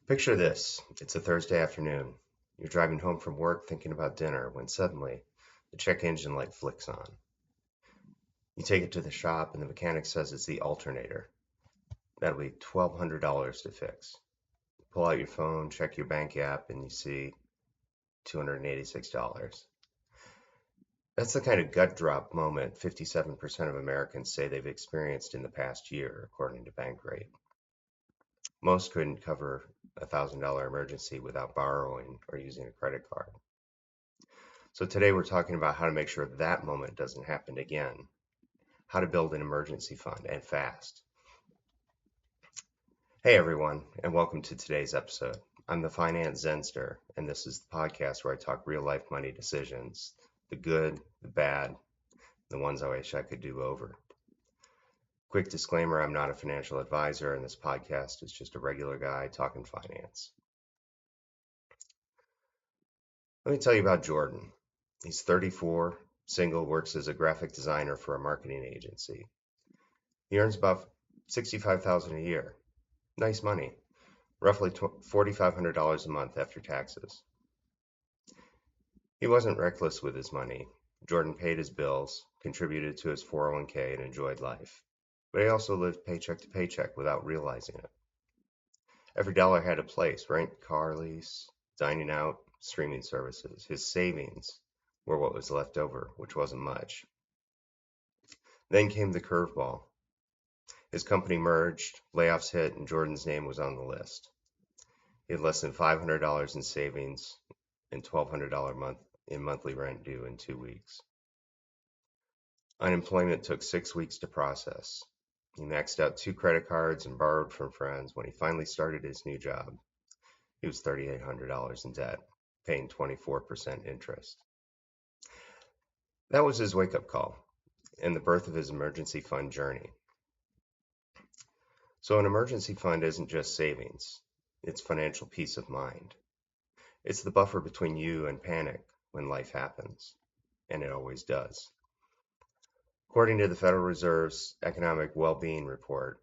Picture this. It's a Thursday afternoon. You're driving home from work thinking about dinner when suddenly the check engine light flicks on. You take it to the shop and the mechanic says it's the alternator. That'll be $1,200 to fix. Pull out your phone, check your bank app, and you see $286. That's the kind of gut drop moment 57% of Americans say they've experienced in the past year, according to Bankrate. Most couldn't cover a $1,000 emergency without borrowing or using a credit card. So today we're talking about how to make sure that moment doesn't happen again, how to build an emergency fund and fast. Hey everyone, and welcome to today's episode. I'm the Finance Zenster, and this is the podcast where I talk real life money decisions, the good, the bad, the ones I wish I could do over. Quick disclaimer, I'm not a financial advisor, and this podcast is just a regular guy talking finance. Let me tell you about Jordan. He's 34, single, works as a graphic designer for a marketing agency. He earns about $65,000 a year. Nice money, roughly $4,500 a month after taxes. He wasn't reckless with his money. Jordan paid his bills, contributed to his 401k, and enjoyed life. But he also lived paycheck to paycheck without realizing it. Every dollar had a place: rent, car lease, dining out, streaming services. His savings were what was left over, which wasn't much. Then came the curveball. His company merged, layoffs hit, and Jordan's name was on the list. He had less than $500 in savings and $1,200 in monthly rent due in 2 weeks. Unemployment took 6 weeks to process. He maxed out 2 credit cards and borrowed from friends. When he finally started his new job, he was $3,800 in debt, paying 24% interest. That was his wake-up call and the birth of his emergency fund journey. So an emergency fund isn't just savings, it's financial peace of mind. It's the buffer between you and panic when life happens, and it always does. According to the Federal Reserve's Economic Well-Being Report,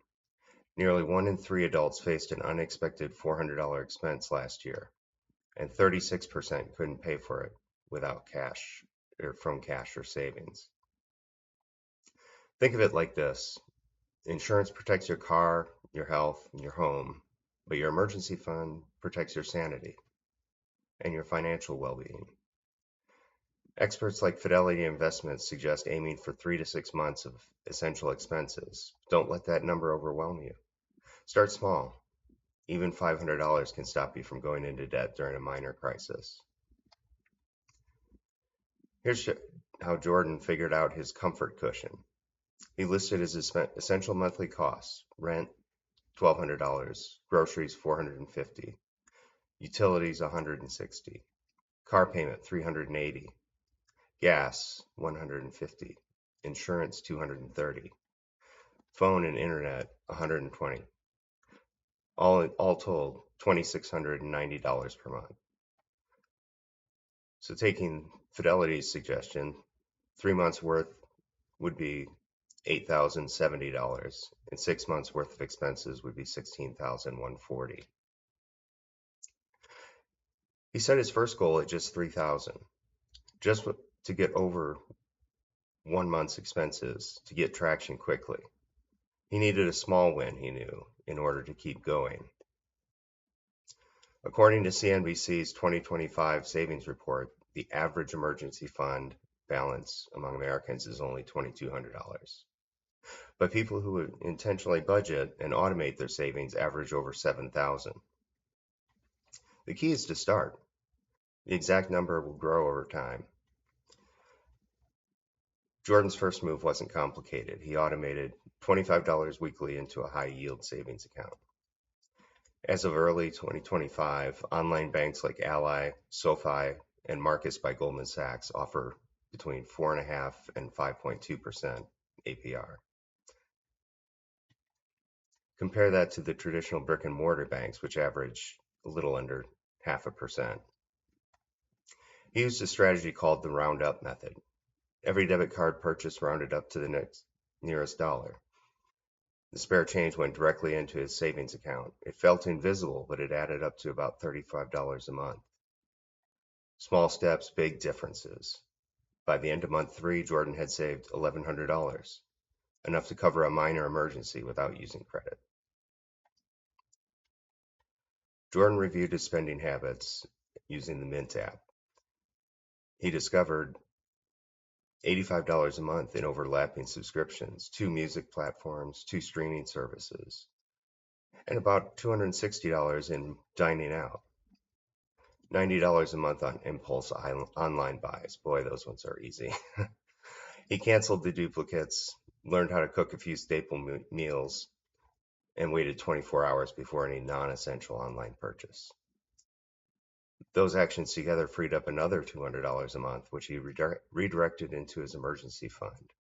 nearly 1 in 3 adults faced an unexpected $400 expense last year, and 36% couldn't pay for it without cash or from cash or savings. Think of it like this. Insurance protects your car, your health, and your home, but your emergency fund protects your sanity and your financial well-being. Experts like Fidelity Investments suggest aiming for 3 to 6 months of essential expenses. Don't let that number overwhelm you. Start small. Even $500 can stop you from going into debt during a minor crisis. Here's how Jordan figured out his comfort cushion. He listed his essential monthly costs: rent, $1,200, groceries, $450, utilities, $160, car payment, $380, gas, $150, insurance, $230, phone and internet, $120. All told, $2,690 per month. So taking Fidelity's suggestion, 3 months worth would be $8,070, and 6 months worth of expenses would be $16,140. He set his first goal at just $3,000, just to get over 1 month's expenses to get traction quickly. He needed a small win, he knew, in order to keep going. According to CNBC's 2025 savings report, the average emergency fund balance among Americans is only $2,200. But people who would intentionally budget and automate their savings average over $7,000. The key is to start. The exact number will grow over time. Jordan's first move wasn't complicated. He automated $25 weekly into a high-yield savings account. As of early 2025, online banks like Ally, SoFi, and Marcus by Goldman Sachs offer between 4.5% and 5.2% APR. Compare that to the traditional brick and mortar banks, which average a little under 0.5%. He used a strategy called the round-up method. Every debit card purchase rounded up to the nearest dollar. The spare change went directly into his savings account. It felt invisible, but it added up to about $35 a month. Small steps, big differences. By the end of month 3, Jordan had saved $1,100, enough to cover a minor emergency without using credit. Jordan reviewed his spending habits using the Mint app. He discovered $85 a month in overlapping subscriptions, 2 music platforms, 2 streaming services, and about $260 in dining out. $90 a month on impulse online buys. Boy, those ones are easy. He canceled the duplicates, learned how to cook a few staple meals, and waited 24 hours before any non-essential online purchase. Those actions together freed up another $200 a month, which he redirected into his emergency fund.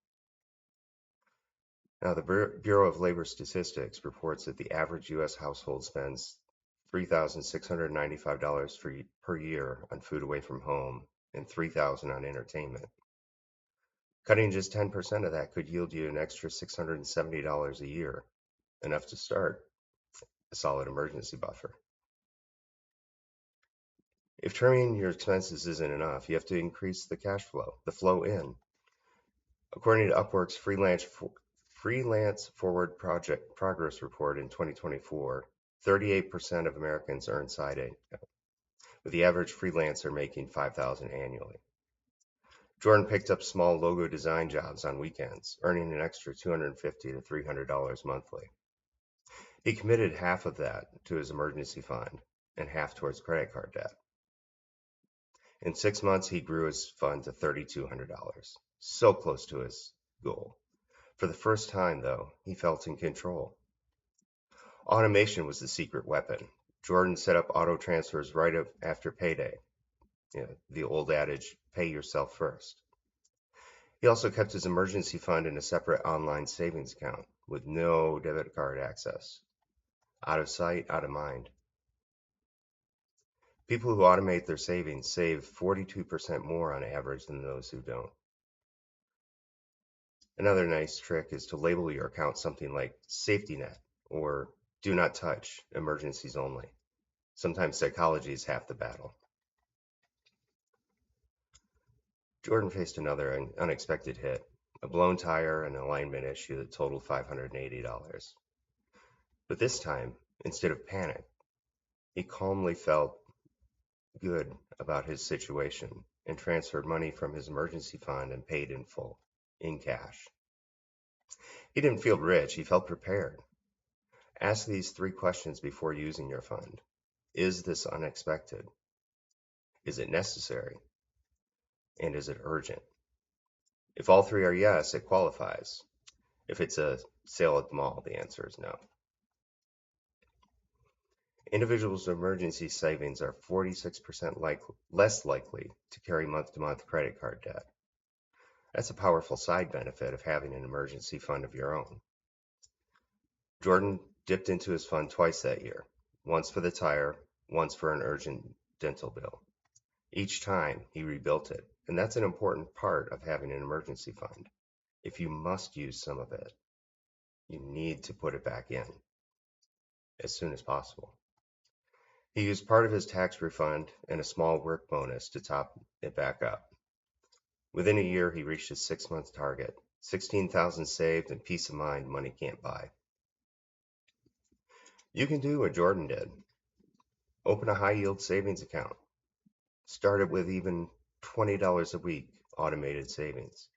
Now, the Bureau of Labor Statistics reports that the average U.S. household spends $3,695 per year on food away from home and $3,000 on entertainment. Cutting just 10% of that could yield you an extra $670 a year, enough to start a solid emergency buffer. If trimming your expenses isn't enough, you have to increase the cash flow, the flow in. According to Upwork's Freelance Forward Project Progress Report in 2024, 38% of Americans earn side income, with the average freelancer making $5,000 annually. Jordan picked up small logo design jobs on weekends, earning an extra $250 to $300 monthly. He committed half of that to his emergency fund and half towards credit card debt. In 6 months, he grew his fund to $3,200, so close to his goal. For the first time, though, he felt in control. Automation was the secret weapon. Jordan set up auto transfers right after payday. The old adage, pay yourself first. He also kept his emergency fund in a separate online savings account with no debit card access. Out of sight, out of mind. People who automate their savings save 42% more on average than those who don't. Another nice trick is to label your account something like safety net or do not touch, emergencies only. Sometimes psychology is half the battle. Jordan faced another unexpected hit, a blown tire and alignment issue that totaled $580. But this time, instead of panic, he calmly felt good about his situation and transferred money from his emergency fund and paid in full, in cash. He didn't feel rich, he felt prepared. Ask these 3 questions before using your fund. Is this unexpected? Is it necessary? And is it urgent? If all 3 are yes, it qualifies. If it's a sale at the mall, the answer is no. Individuals' emergency savings are 46% less likely to carry month-to-month credit card debt. That's a powerful side benefit of having an emergency fund of your own. Jordan dipped into his fund twice that year, once for the tire, once for an urgent dental bill. Each time he rebuilt it, and that's an important part of having an emergency fund. If you must use some of it, you need to put it back in as soon as possible. He used part of his tax refund and a small work bonus to top it back up. Within a year, he reached his 6-month target, $16,000 saved and peace of mind money can't buy. You can do what Jordan did. Open a high-yield savings account. Start it with even $20 a week automated savings.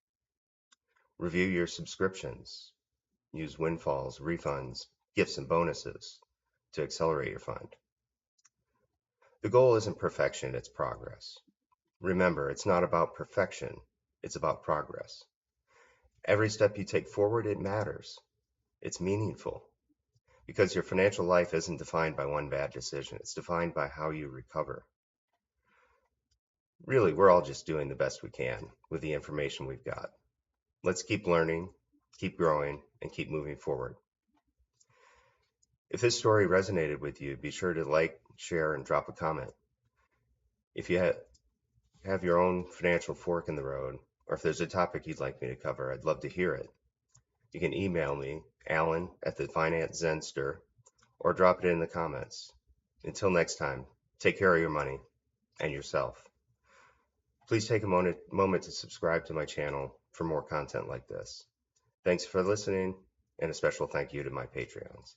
Review your subscriptions. Use windfalls, refunds, gifts, and bonuses to accelerate your fund. The goal isn't perfection, it's progress. Remember, it's not about perfection, it's about progress. Every step you take forward, it matters. It's meaningful. Because your financial life isn't defined by one bad decision, it's defined by how you recover. Really, we're all just doing the best we can with the information we've got. Let's keep learning, keep growing, and keep moving forward. If this story resonated with you, be sure to like, share, and drop a comment. If you have your own financial fork in the road, or if there's a topic you'd like me to cover, I'd love to hear it. You can email me Alan at the Finance Zenster, or drop it in the comments. Until next time, take care of your money and yourself. Please take a moment to subscribe to my channel for more content like this. Thanks for listening, and a special thank you to my Patreons.